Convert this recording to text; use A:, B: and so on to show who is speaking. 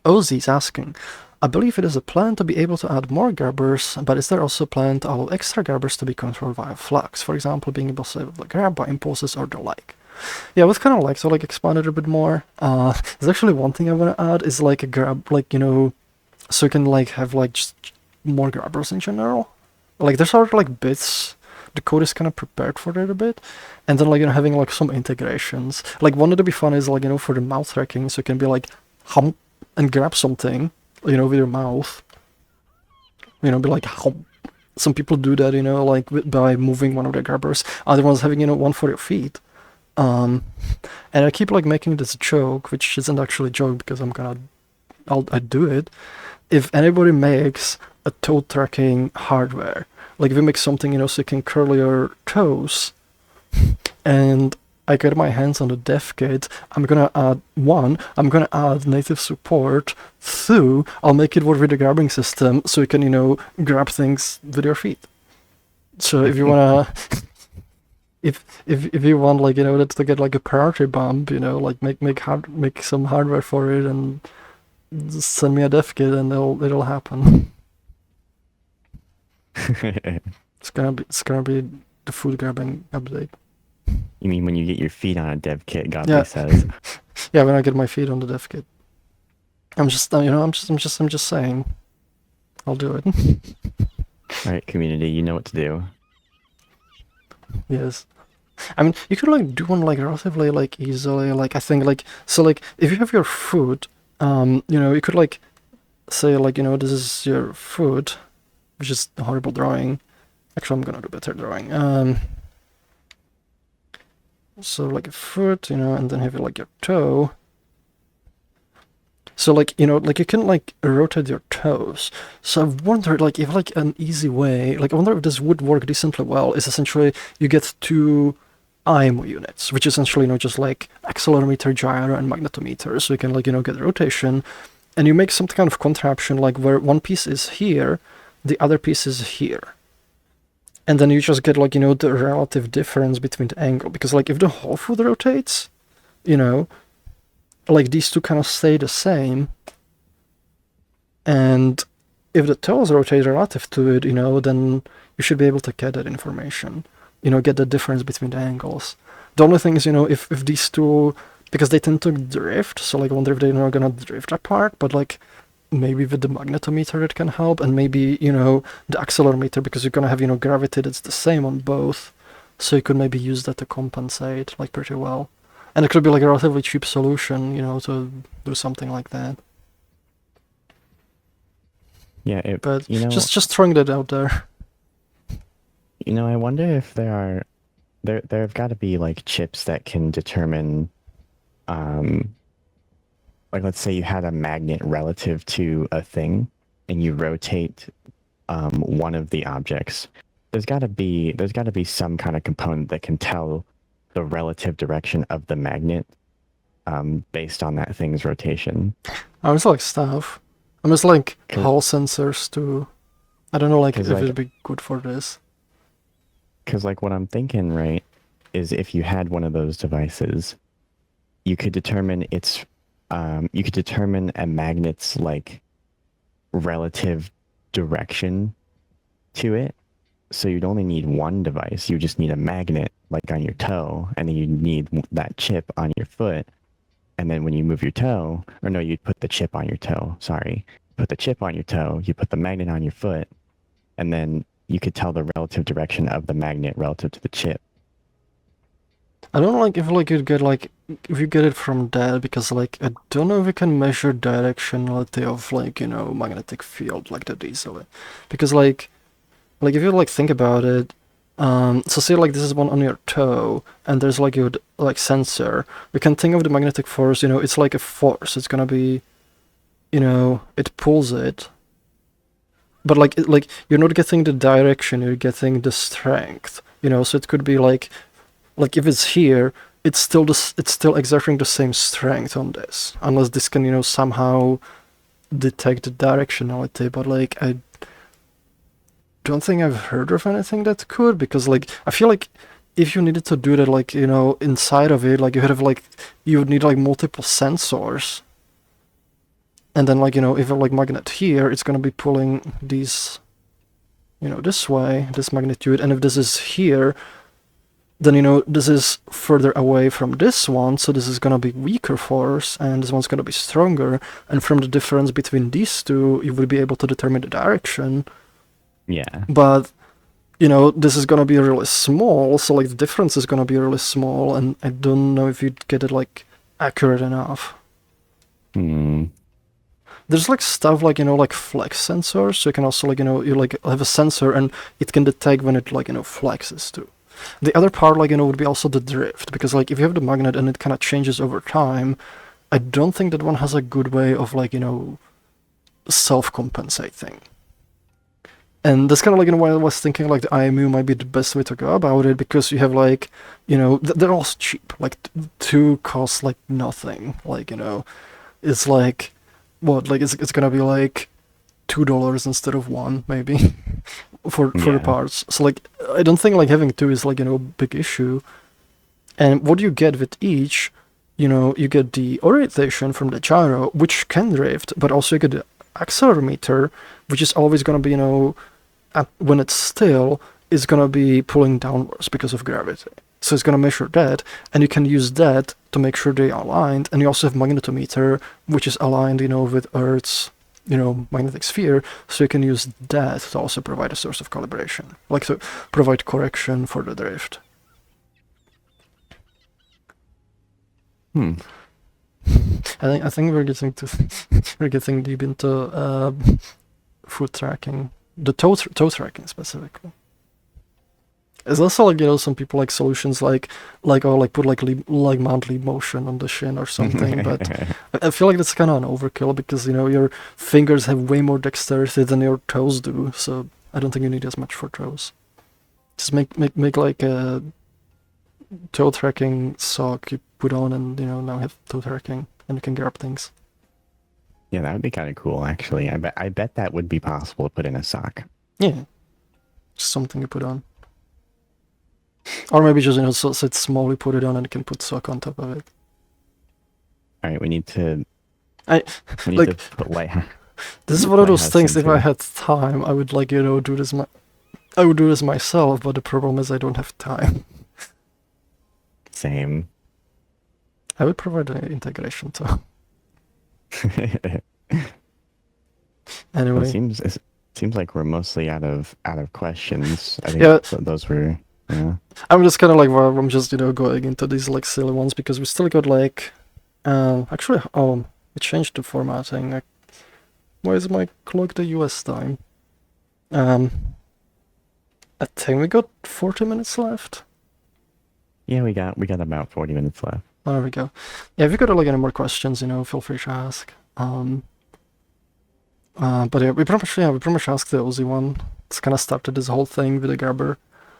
A: Ozzy's asking, I believe it is a plan to be able to add more grabbers, but is there also a plan to allow extra grabbers to be controlled via Flux? For example, being able to grab by impulses or the like. Yeah, I was kind of like to like expand it a bit more. There's actually one thing I want to add is like a grab, like, you know, so you can like have like just more grabbers in general. Like there's sort of like bits. The code is kind of prepared for it a bit, and then like, you know, having like some integrations. Like one that would be fun is like, you know, for the mouth tracking, so you can be like hump and grab something, you know, with your mouth. You know, be like hump. Some people do that, you know, like by moving one of their grabbers. Other ones having, you know, one for your feet. Um, and I keep like making this joke, which isn't actually a joke because I do it. If anybody makes a toe tracking hardware, like if you make something, you know, so you can curl your toes, and I get my hands on the dev kit, I'm gonna add native support. Two, I'll make it work with the grabbing system so you can, you know, grab things with your feet. So if you wanna, if you want, like, you know, to get like a priority bump, you know, like make some hardware for it and just send me a dev kit and it'll happen. It's gonna be the food grabbing update.
B: You mean when you get your feet on a dev kit, Godly
A: Yeah.
B: says.
A: Yeah, when I get my feet on the dev kit. I'm just, you know, I'm just saying. I'll do it.
B: All right, community, you know what to do.
A: Yes. I mean, you could like do one like relatively like easily. Like I think like so like if you have your food, you know, you could like say like, you know, this is your food, which is a horrible drawing. Actually, I'm gonna do better drawing. So like a foot, you know, and then have like your toe. So like, you know, like you can like rotate your toes. So I've wondered like if like an easy way, like I wonder if this would work decently well, is essentially you get two IMO units, which essentially, you know, just like accelerometer, gyro, and magnetometer. So you can like, you know, get rotation, and you make some kind of contraption like where one piece is here, the other piece is here. And then you just get like, you know, the relative difference between the angle. Because like if the whole foot rotates, you know, like these two kind of stay the same. And if the toes rotate relative to it, you know, then you should be able to get that information. You know, get the difference between the angles. The only thing is, you know, if these two, because they tend to drift, so like I wonder if they're not gonna drift apart, but like maybe with the magnetometer it can help, and maybe, you know, the accelerometer, because you're gonna have, you know, gravity that's the same on both, so you could maybe use that to compensate like pretty well. And it could be like a relatively cheap solution, you know, to do something like that.
B: Yeah,
A: But
B: you know,
A: just throwing that out there.
B: I wonder if there've got to be like chips that can determine, like let's say you had a magnet relative to a thing, and you rotate one of the objects. There's got to be some kind of component that can tell the relative direction of the magnet based on that thing's rotation.
A: I was like stuff. I was like
B: Cause,
A: Hall sensors too. I don't know like if
B: like
A: it'd be good for this.
B: Because, like, what I'm thinking, right, is if you had one of those devices, you could determine you could determine a magnet's, like, relative direction to it. So you'd only need one device. You just need a magnet, like, on your toe, and then you need that chip on your foot. And then when you move your toe, or no, you'd put the chip on your toe, sorry. Put the chip on your toe, you put the magnet on your foot, and then you could tell the relative direction of the magnet relative to the chip.
A: I don't know like if like you'd get like if you get it from that, because like I don't know if you can measure directionality of like, you know, magnetic field like that easily. Because like if you like think about it, so say like this is one on your toe and there's like your like sensor. We can think of the magnetic force, you know, it's like a force. It's gonna be, you know, it pulls it. But like you're not getting the direction, you're getting the strength. You know, so it could be like if it's here, it's still exerting the same strength on this. Unless this can, you know, somehow detect the directionality, but like I don't think I've heard of anything that could, because like I feel like if you needed to do that, like, you know, inside of it, like you would need like multiple sensors. And then like, if a like magnet here, it's gonna be pulling these, this way, this magnitude. And if this is here, then this is further away from this one, so this is gonna be weaker force, and this one's gonna be stronger. And from the difference between these two, you will be able to determine the direction.
B: Yeah.
A: But this is gonna be really small, so like the difference is gonna be really small, and I don't know if you'd get it like accurate enough. There's like stuff like like flex sensors, so you can also like you like have a sensor and it can detect when it like flexes too. The other part like would be also the drift, because like if you have the magnet and it kind of changes over time, I don't think that one has a good way of like self-compensating. And that's kind of like why I was thinking like the IMU might be the best way to go about it, because you have like they're also cheap, like two cost like nothing, like it's like what, like it's gonna be like $2 instead of one maybe for the parts. So like I don't think like having two is like a big issue. And what you get with each, you get the orientation from the gyro, which can drift, but also you get the accelerometer, which is always gonna be when it's still, is gonna be pulling downwards because of gravity. So it's gonna measure that, and you can use that to make sure they are aligned. And you also have magnetometer, which is aligned, with Earth's, magnetic sphere. So you can use that to also provide a source of calibration, like to provide correction for the drift. I think we're getting deep into foot tracking, the toe tracking specifically. It's also like some people like solutions like put like mount lead motion on the shin or something, but I feel like that's kind of an overkill, because your fingers have way more dexterity than your toes do, so I don't think you need as much for toes. Just make like a toe tracking sock you put on, and now have toe tracking and you can grab things.
B: Yeah, that would be kind of cool, actually. I bet that would be possible to put in a sock.
A: Yeah, just something you put on. Or maybe just so it's small, you put it on and you can put sock on top of it.
B: All right, we need to
A: like
B: to put light.
A: This is one of those things. If I had time, I would like do this. I would do this myself, but the problem is I don't have time.
B: Same.
A: I would provide an integration too. Anyway,
B: well, it seems like we're mostly out of questions. I think those were. Yeah.
A: I'm just kind of like, well, I'm just going into these like silly ones, because we still got like actually we changed the formatting. Why is my clock the US time? I think we got 40 minutes left.
B: Yeah, we got about 40 minutes left.
A: Oh, there we go. Yeah, if you got like any more questions, feel free to ask. But yeah, we pretty much asked the Aussie one. It's kind of started this whole thing with the Gerber.